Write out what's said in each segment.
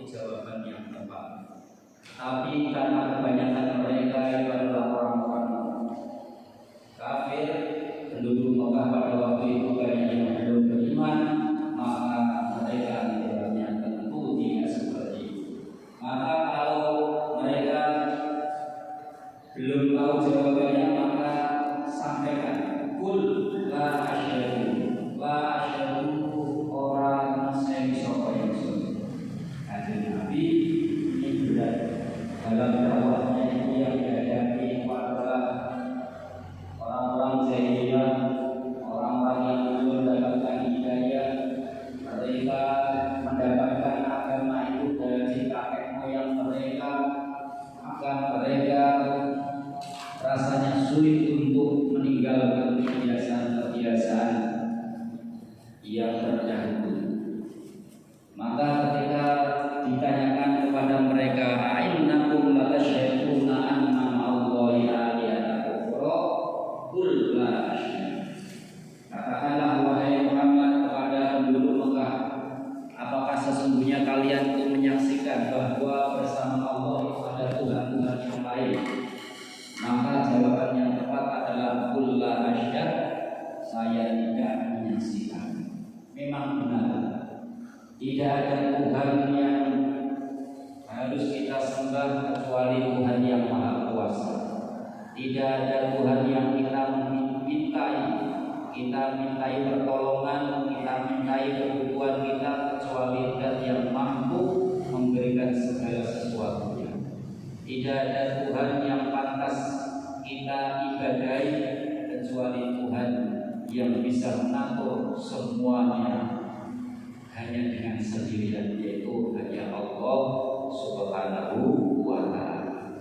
jawaban yang tepat. Tapi karena kebanyakan mereka itu adalah orang-orang kafir, penduduk Mekah pada waktu itu banyak yang belum beriman, maka mereka tidaknya tentu tidak seperti itu. Maka kalau mereka belum tahu jawabannya, maka sampaikan kul la asyhadu orang saya sapa yang sunni. Nabi ini berat dalam dakwahnya itu yang dihadapi adalah orang-orang jahiliyah, orang-orang yang belum mendapatkan hidayah. Mereka mendapatkan agama itu dari kakek moyang mereka, maka mereka rasanya sulit untuk meninggalkan kebiasaan-kebiasaan yang terdahulu. Maka ketika ditanyakan kepada mereka, "A'innakum latasyhaduna anna ma'allahi alihatan ukhra?" Qul la asyhadu. Katakanlah wahai Muhammad kepada penduduk Mekah, apakah sesungguhnya kalian itu menyaksikan bahwa bersama Allah itu ada Tuhan-Tuhan yang lain? Maka jawaban yang tepat adalah qul la asyhadu, saya tidak menyaksikan. Memang benar, tidak ada Tuhan yang harus kita sembah kecuali Tuhan yang Maha Kuasa. Tidak ada Tuhan yang kita mintai pertolongan, kita mintai kebutuhan kita kecuali Zat yang mampu memberikan segala sesuatunya. Tidak ada Tuhan yang pantas kita ibadahi kecuali Tuhan yang bisa mengatur semuanya hanya dengan sendirian, yaitu hanya Allah Subhanahu wa ta'ala.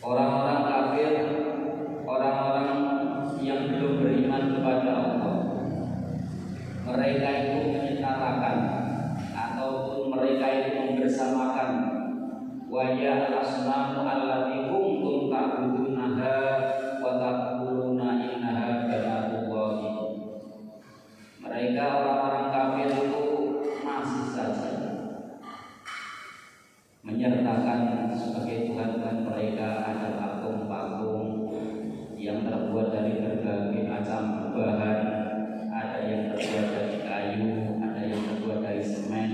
Orang-orang kafir, orang-orang yang belum beriman kepada Allah, mereka itu menyetarakan ataupun mereka itu membersamakan wajah asnamu allati kuntum ta'budunaha wa taquluna innaha banatullahi. Mereka orang-orang kafir itu masih saja menyertakan sebagai Tuhan-Tuhan mereka ada patung-patung yang terbuat dari berbagai macam bahan, ada yang terbuat dari kayu, ada yang terbuat dari semen.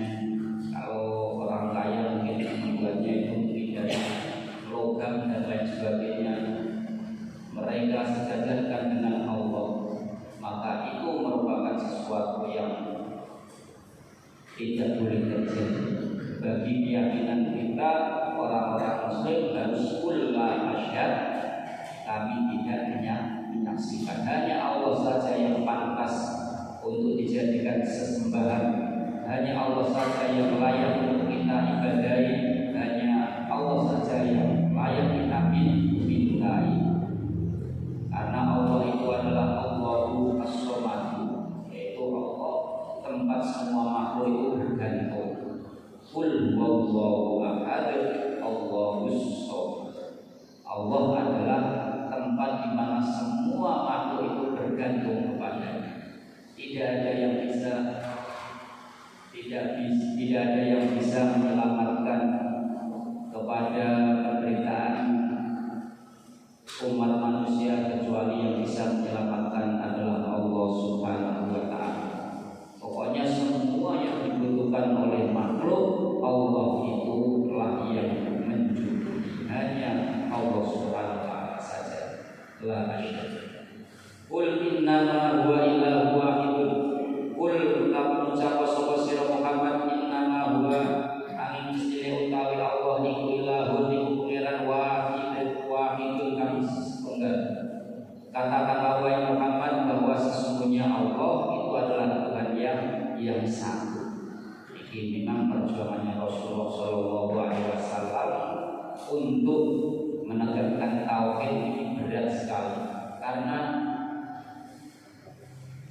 Kalau orang kaya mungkin membuatnya itu mungkin dari logam dan lain sebagainya. Mereka sejajarkan dengan Allah, maka itu merupakan sesuatu yang tidak boleh terjadi. Bagi keyakinan kita orang-orang Muslim harus qul la asyhadu, kami tidak menyaksikan. Hanya Allah saja yang pantas untuk dijadikan sesembahan. Hanya Allah saja yang layak untuk kita ibadahi. Hanya Allah saja yang layak kita mintai. Karena Allah itu adalah Allahu as-Samad, yaitu Allah tempat semua makhluk itu bergantung. Qul huwallahu ahad, Allahus samad. Allah adalah tempat di mana semua makhluk itu bergantung kepadanya. Tidak ada yang bisa menyelamatkan kepada penderitaan umat manusia kecuali yang bisa menyelamatkan adalah Allah Subhanahu wa ta'ala. Pokoknya semua yang dibutuhkan oleh makhluk, Allah itu telah yang mencukupi. Hanya Allah Subhanahu wa ta'ala saja. La asyhadu. Qul innama huwa ilahun wahidun. Qul ucap sapa sira Muhammad, innama huwa angin istile utawi Allah niku ilahun niku pangeran wahidun kami setunggal. Katakanlah wahai Muhammad bahwa sesungguhnya Allah itu adalah Tuhan yang satu. Ini memang perjuangannya Rasulullah SAW untuk menegakkan tauhid ini berat sekali, karena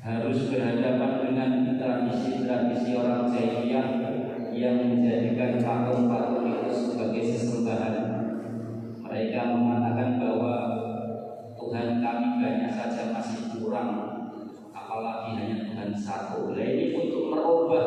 harus berhadapan dengan tradisi-tradisi orang jahiliyah yang menjadikan patung-patung itu sebagai sesembahan. Mereka mengatakan bahwa Tuhan kami banyak saja masih kurang, apalagi hanya Tuhan satu. Nah, ini untuk merubah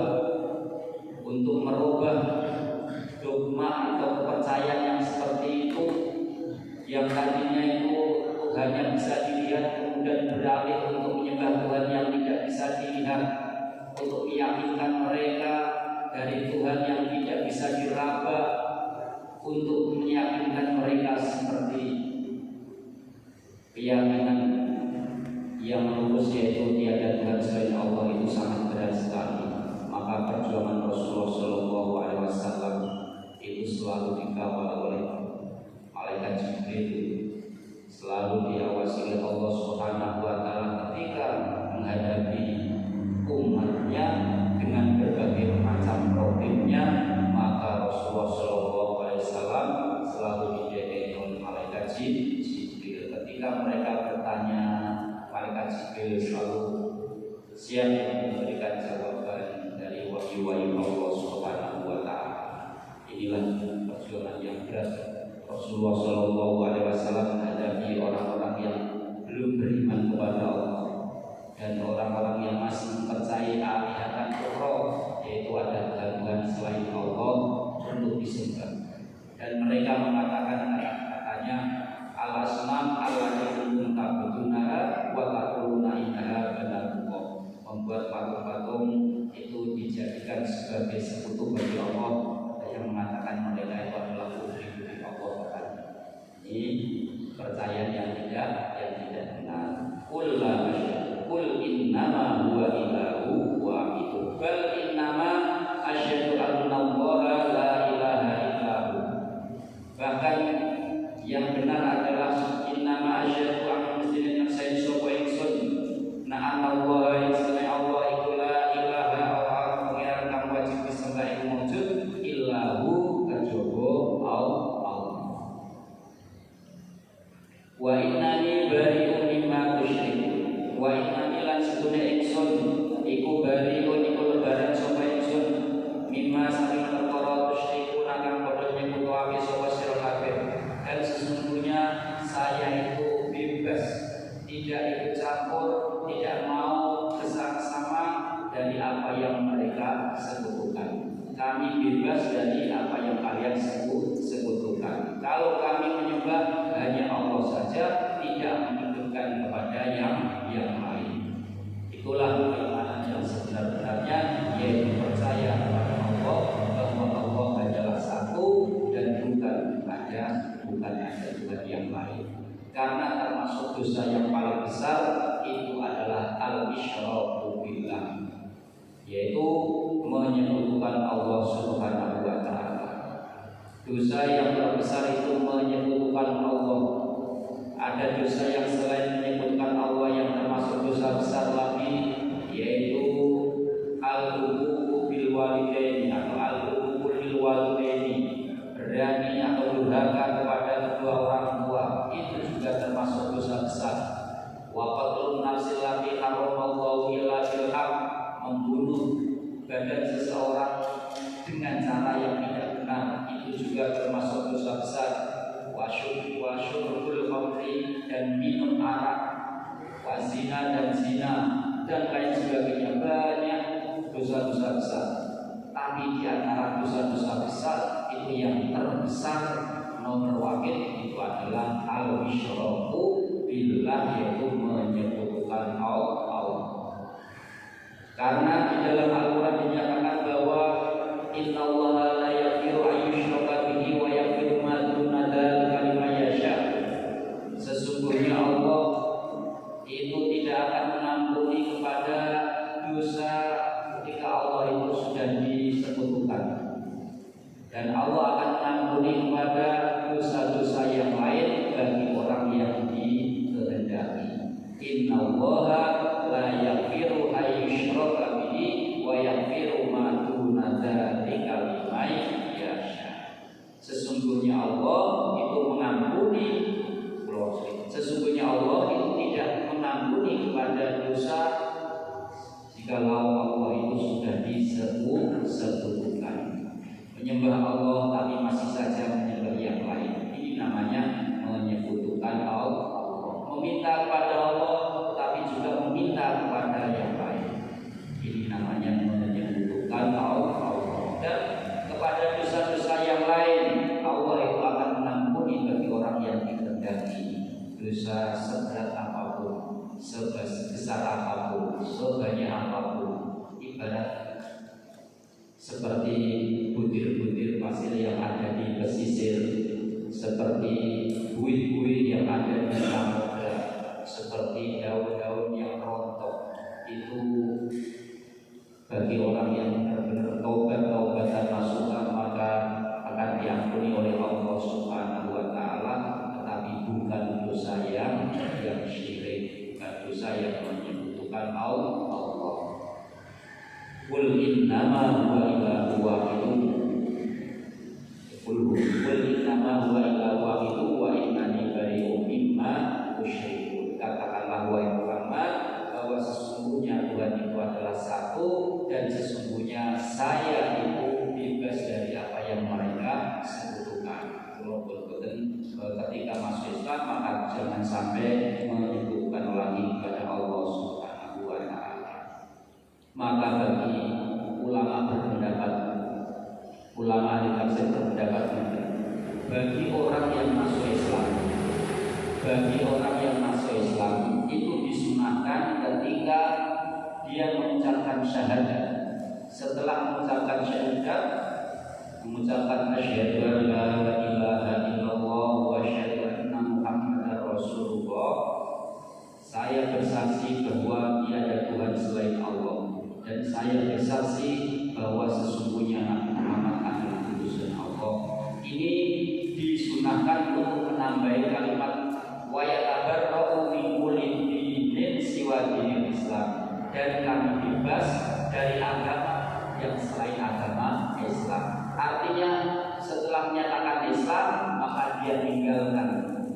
memberikan jawaban dari wahyu-wahyu Allah Subhanahu wa taala. Inilah perjuangan yang berat Rasulullah Shallallahu alaihi wasallam menghadapi orang-orang yang belum beriman kepada Allah dan orang-orang yang masih percaya alihatan ukhra, yaitu ada Tuhan selain Allah untuk disembah. Dan mereka mengatakan katanya al-asnam allati kuntum ta'budunaha wa taquluna innaha banatullah. Membuat patung-patung itu dijadikan sebagai sekutu bagi Allah, yang mengatakan mereka itu adalah putri-putri Allah. Ini percayaan yang tidak benar. Qul innama huwa ilahu wahid. Bal innama asyhadu anna Allaha la ilaha illahu. Bahkan yang benar adalah innama asyhadu anna muslimin sayyid sapa ingsun na anna Allaha isna Allah iku la ilaha illa huwa kang wajib disembah iku wujud illahu kajaba Allah. Wa innani bari'un mimma tusyrik. Wa innani lan sedune ingsun iku bari'un iku lebaran sapa ingsun mimma saking perkara tusyriku kang padha nyebutake sapa sira kabeh. Dan sesungguhnya saya itu bebas, tidak ikut campur, tidak mau bersama dari apa yang mereka sekutukan. Kami bebas dari apa yang kalian sekutukan. Kalau kami menyembah hanya Allah saja, tidak menunjukkan kepada yang lain. Itulah keimanan yang sebenar-benarnya, yaitu percaya kepada Allah bahwa Allah adalah satu dan bukan ada Tuhan yang lain. Karena termasuk dosa yang paling besar itu adalah al-isyraku billah, yaitu menyekutukan Allah Subhanahu wa taala. Dosa yang terbesar itu menyekutukan Allah. Ada dosa yang selain menyekutukan Allah yang termasuk dosa besar lagi, yaitu al-uququ bil walidaini atau al-uququ lil walidaini, berani atau durhaka kepada kedua orang tua. Itu juga termasuk dosa besar. Wa qatlun nafsil lati haramallahu illa bil haqq, membunuh badan seseorang dengan cara yang tidak benar, itu juga termasuk dosa besar. Wasyurbul khamri, dan minum arak, wazina dan zina, dan lain sebagainya. Banyak dosa-dosa besar. Tapi di antara dosa-dosa besar itu yang terbesar nomor wahid itu adalah al-isyraku billah, yaitu menyekutukan Allah. Karena di dalam Al-Quran dinyatakan bahwa innallaha la yaghfiru an yushraka bihi wa yaghfiru ma duna dzalika liman yasha. Sesungguhnya Allah itu tidak akan mengampuni kepada dosa ketika Allah itu sudah disekutukan, dan Allah akan mengampuni kepada dosa-dosa yang lain bagi orang yang dikehendaki. Innallaha la yaghfiru an yushraka bihi wa yaghfiru ma duna dzalika liman yasha. Sesungguhnya Allah itu mengampuni, sesungguhnya Allah itu tidak mengampuni kepada dosa jikalau Allah itu sudah disekutukan. Menyembah Allah tapi masih saja menyembah yang lain, ini namanya menyekutukan Allah. Meminta kepada Allah tapi juga meminta kepada yang lain, ini namanya menyekutukan Allah. Dan kepada dosa-dosa yang lain Allah itu akan mengampuni bagi orang yang dikehendaki. Dosa seberat apapun, sebesar apapun, sebanyak apapun, ibarat seperti butir-butir pasir yang ada di pesisir, seperti buih-buih yang ada di samudra, seperti daun-daun yang rontok. Itu bagi orang yang benar-benar taubat dan masukkan, maka akan diampuni oleh Allah Subhanahu wa taala. Tetapi bukan dosa yang syirik, bukan dosa yang menyekutukan Allah. Qul innama huwa ilahu wahidun. Qul innama huwa ilahu wahidun wa innani bari'un mimma tusyrikun. Katakanlah wahai Muhammad bahwa sesungguhnya Tuhan itu adalah satu bagi orang yang masuk Islam. Bagi orang yang masuk Islam itu disunahkan ketika dia mengucapkan syahadat. Setelah mengucapkan syahadat, mengucapkan asyhadu an la ilaha illallah wa asyhadu anna muhammadar rasulullah, saya bersaksi bahwa tiada Tuhan selain Allah, dan saya bersaksi bahwa sesungguhnya Nabi Muhammad adalah utusan Allah. Ini disunahkan untuk menambahi kalimat wa yatabarra'u min kulli dinin siwa dinil Islam, dan kami bebas dari agama yang selain agama Islam. Artinya setelah menyatakan Islam, maka dia tinggalkan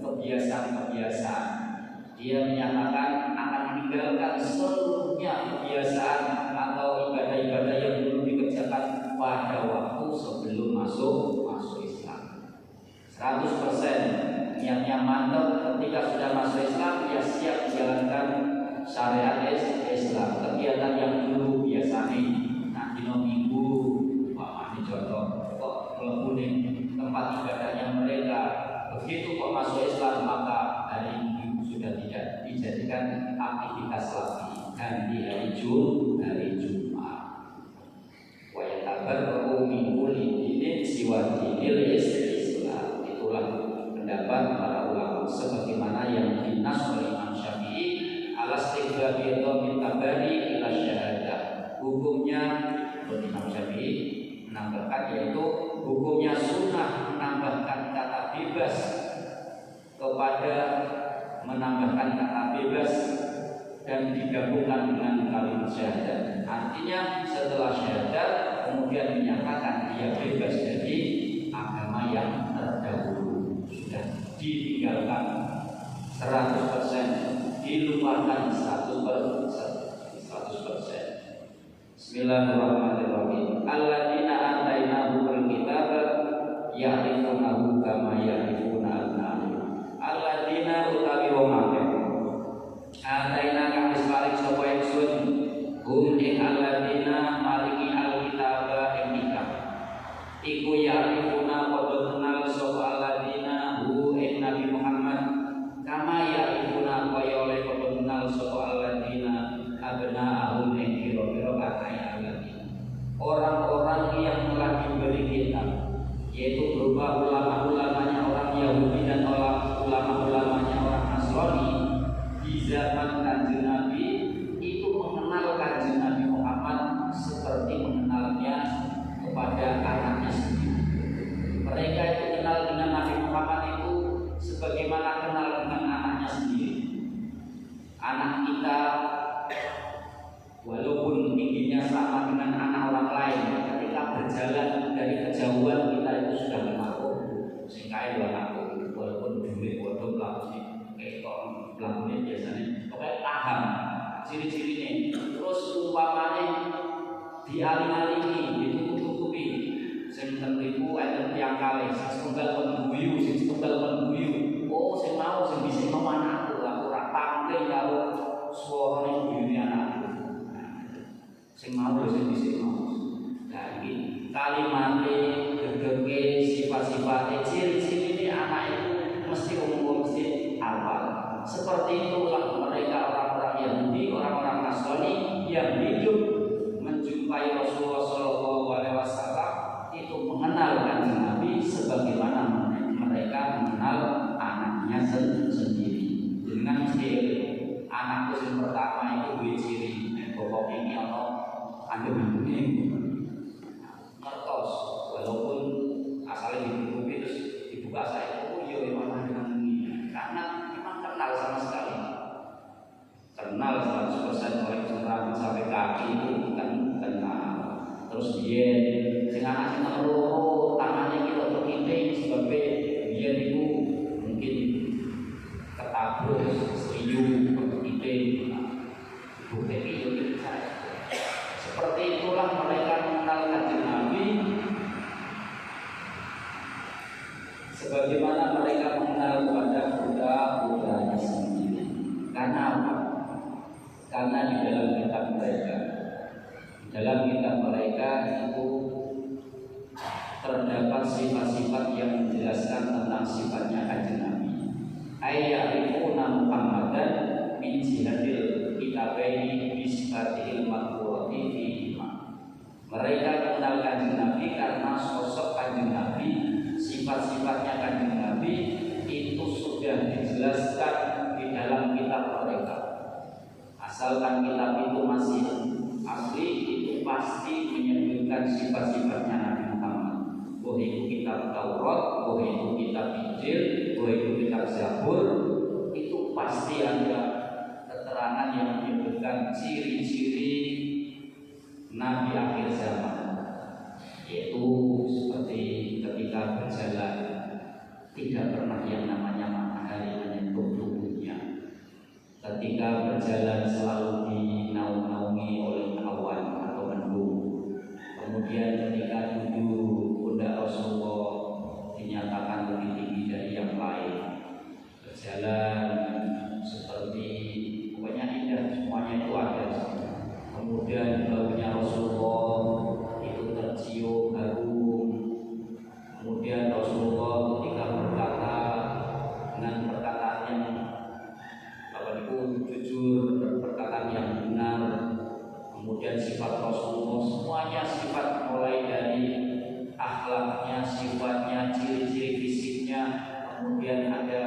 kebiasaan-kebiasaan. Dia menyatakan akan meninggalkan seluruhnya kebiasaan atau ibadah-ibadah yang dulu dikerjakan pada waktu sebelum masuk Islam. 100% niatnya mantap. Ketika sudah masuk Islam, dia siap menjalankan syariat Islam. Kegiatan yang dulu biasanya dino minggu, ini contoh, kok melepuh tempat ibadahnya mereka. Begitu kok masuk Islam, maka hari Minggu sudah tidak dijadikan aktivitas lagi, ganti hari Jumat. Wa yatabarra'u min kulli dinin siwa dinil Islam. Itulah pendapat para ulama sebagaimana yang dinas oleh Imam Syafi'i ala istighfabi min tabari ila syahadah. Hukumnya Imam Syafi'i menambahkan, yaitu hukumnya sunnah menambahkan kata bebas kepada menambahkan kata bebas dan digabungkan dengan kalimat syahadat. Artinya setelah syahadat kemudian menyatakan dia bebas dari agama yang terdahulu, sudah ditinggalkan 100%, dilupakan 100%. Bismillahirrahmanirrahim. Alladzina atainahumul kitaba ya'rifunahu kama ya'rifuna abna'ahum. Alladzina utawi wong akeh ataina kang wis paring sapa ingsun hum ing alladzina maringi alkitaba ing kitab iku ya'rifuna padha kenal sapa alladzina hu ing Nabi Muhammad kama ya'rifuna kaya oleh padha kenal sapa alladzina abna'ahum ing kira-kira orang-orang yang telah diberi kitab, yaitu berupa ulama-ulamanya orang Yahudi dan ulama-ulamanya orang Nasrani di zaman Kanjeng Nabi itu mengenal Kanjeng Nabi Muhammad seperti mengenalnya kepada anaknya sendiri. Mereka itu kenal dengan Nabi Muhammad itu sebagaimana kenal dengan anaknya sendiri. Anak kita walaupun tingginya sama dengan anak orang lain, ketika berjalan dari kejauhan kita itu sudah kenal. Sing kae lho anakku, walaupun duwe bodoh langsung ketok langsungnya biasanya pokoknya paham ciri-cirine. Terus umpamane dialing-alingi, ditutup-tutupi. Sing tentriku enten tiyang kalih, sing setunggal pengguyu, sing setunggal pengguyu. Oh, sing mau sing bisa mau anakku, aku ora pamrih karo suarane guyune anakku. Sing mau sing dhisik mau. Nah iki kalimate gegege sifat-sifate ciri-cirine anak itu mesti umum mesti awal. Seperti itulah mereka orang-orang Yahudi, orang-orang Nasrani yang hidup menjumpai Rasulullah Shallallahu Alaihi Wasallam itu mengenal Kanjeng Nabi sebagaimana mereka mengenal anaknya sendiri. Dengan mesti anakku yang pertama itu duwe ciri pokok ini ono kandungan ini ngertos, walaupun asalnya ditutupi terus dibuka saya memang kandungan ini karena memang kenal sama sekali, kenal 100% oleh rambut sampai kaki itu kan kenal. Terus dia sing anak kita loro tangannya kita terkiting sebabnya dia itu mungkin ketabrak serius terkiting bukti itu saya. Seperti itulah mereka mengenal Kanjeng Nabi sebagaimana mereka mengenal kepada buddha-buddhanya sendiri. Karena apa? Karena di dalam kitab mereka itu terdapat sifat-sifat yang menjelaskan tentang sifatnya kanjeng Nabi. Ayyarifuna Muhammadan min jihadil kitabaini bi sifatil maqurati fihi. Mereka mengenal kanjeng Nabi karena sosok kanjeng Nabi, sifat-sifatnya kanjeng Nabi itu sudah dijelaskan di dalam kitab mereka. Asalkan kitab itu masih asli, itu pasti menyebutkan sifat-sifatnya Nabi Muhammad. Bahwa itu kitab Taurat, bahwa itu kitab Injil, bahwa itu kitab Zabur, itu pasti ada keterangan yang menyebutkan ciri-ciri Nabi akhir zaman, yaitu seperti ketika berjalan tidak pernah yang namanya matahari menyentuh tubuhnya. Ketika berjalan selalu dinaungi oleh awan atau mendung. Kemudian ketika duduk pundak Rasulullah dinyatakan lebih tinggi dari yang lain. Berjalan seperti pokoknya indah, semuanya itu ada. Kemudian baunya Rasulullah itu tercium harum. Kemudian Rasulullah ketika berkata dengan perkataan yang jujur, perkataan yang benar. Kemudian sifat Rasulullah semuanya sifat, mulai dari akhlaknya, sifatnya, ciri-ciri fisiknya. Kemudian ada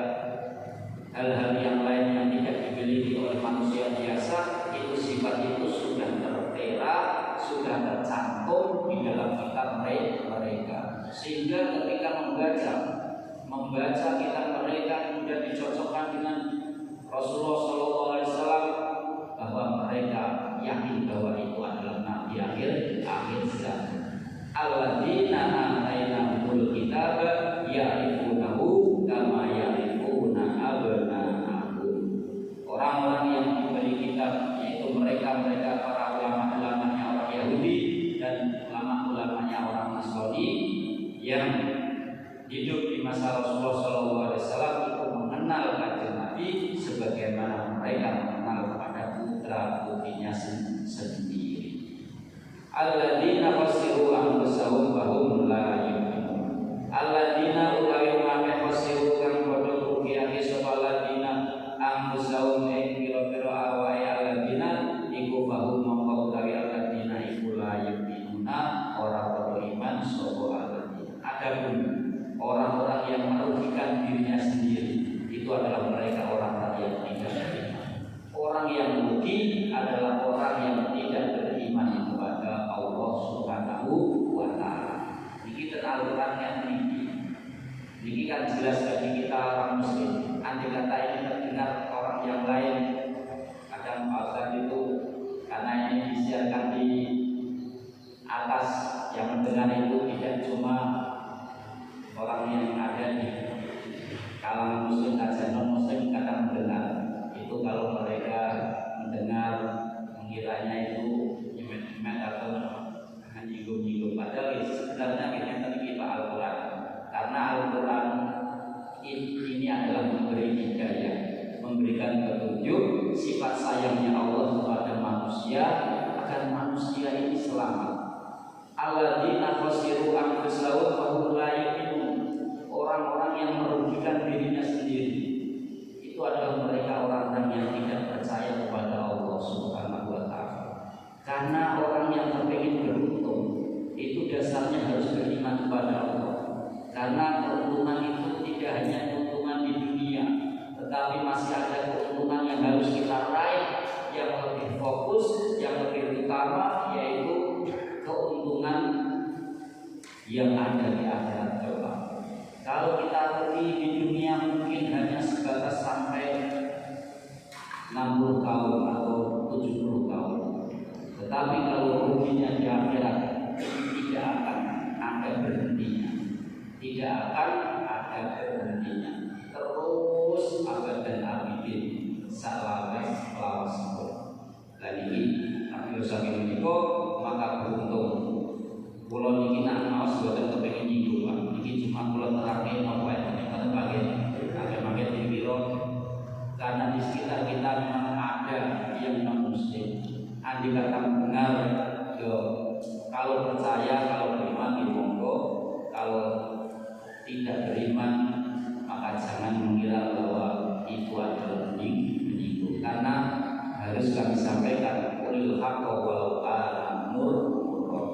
hal-hal yang lain yang tidak dimiliki oleh manusia biasa. Itu sifat itu sudah tertera, sudah tercantum di dalam kitab mereka. Sehingga ketika membaca kitab mereka kemudian dicocokkan dengan Rasulullah SAW, bahwa mereka yakin bahwa itu adalah Nabi akhir zaman. Alladzina atainahumul kitaba ya'rifunahu kama ya'rifuna abna'ahum. Orang-orang yang diberi kitab, yaitu mereka para ulama-ulamanya orang Yahudi dan ulama-ulamanya orang Nasrani yang hidup di masa Rasulullah SAW, itu mengenal kanjeng Nabi sebagaimana mereka mengenal kepada putra-putrinya sendiri. Alladzina khasiru anfusahum wa hum la yu'minun. Alladzina utawi mame khasiru kang padha rugi sapa alladzina anfusahum ing pira-pira awake alladzina iku bahum mongko utawi alladzina iku la yu'minuna ora padha iman sapa alladzina. Adapun orang-orang yang merugikan dirinya sendiri, itu adalah mereka orang-orang yang tidak beriman. Orang yang rugi adalah orang yang tidak beriman kepada Allah Subhanahu wa Ta'ala. Ini Al-Quran yang tinggi. Ini kan jelas bagi kita orang Muslim. Andai kata ini terdengar orang yang lain, kadang Al-Quran itu karena ini disiarkan di atas, yang mendengar itu tidak cuma orang yang ada di kalangan Muslim saja, non Muslim kadang mendengar. Itu kalau mereka mendengar mengiranya itu nyemet-nyemet atau nyinggung-nyinggung, padahal sebenarnya kita kita Al-Quran, karena Al-Quran ini adalah memberi hidayah, memberikan petunjuk sifat sayangnya Allah kepada manusia agar manusia ini selamat. Alladzina khasiru anfusahum wa hum la yu'minun. Orang-orang yang merugikan dirinya sendiri, itu adalah mereka orang-orang yang tidak percaya kepada Allah Subhanahu wa Ta'ala. Karena orang yang terpengin beruntung itu dasarnya harus beriman kepada Allah. Karena keuntungan itu tidak hanya keuntungan di dunia, tetapi masih ada keuntungan yang harus kita raih, yang lebih fokus, yang lebih utama, yaitu keuntungan yang ada di akhirat kelak. Kalau kita rugi di dunia mungkin hanya sebatas sampai 60 tahun atau 70 tahun. Tetapi kalau ruginya di akhirat tidak akan ada berhentinya. Tidak akan ada berhentinya. Terus abadan abidin salawas lawas. Dan ini Nabi Rasul menika maka beruntung. Kula niki nak maos boten kepengin nyinggung, Pak. Niki cuma kula terangke napa yang kita bagian agak-agak dipiro. Karena di sekitar kita memang ada yang non muslim. Andai kata benar, kalau percaya, kalau beriman di monggo, kalau disampaikan qulil haqqo walau kana murran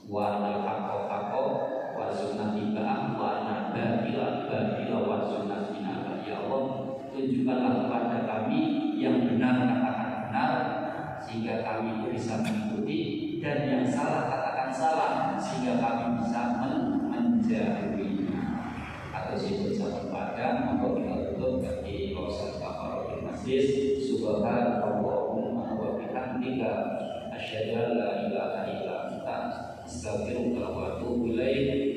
wa anal haqqo wa sunnati ba'ah wa anal batila wa sunnati nabah. Ya Allah, tunjukkanlah kepada kami yang benar katakan benar sehingga kami bisa mengikuti, dan yang salah katakan salah sehingga kami bisa menjauhinya. Atau sifat satu pada monggo kita tutup bagi proses kafarah majlis. Subhanallahumma wa bihamdika asyhadu an la ilaha illa anta astaghfiruka wa atubu ilaik.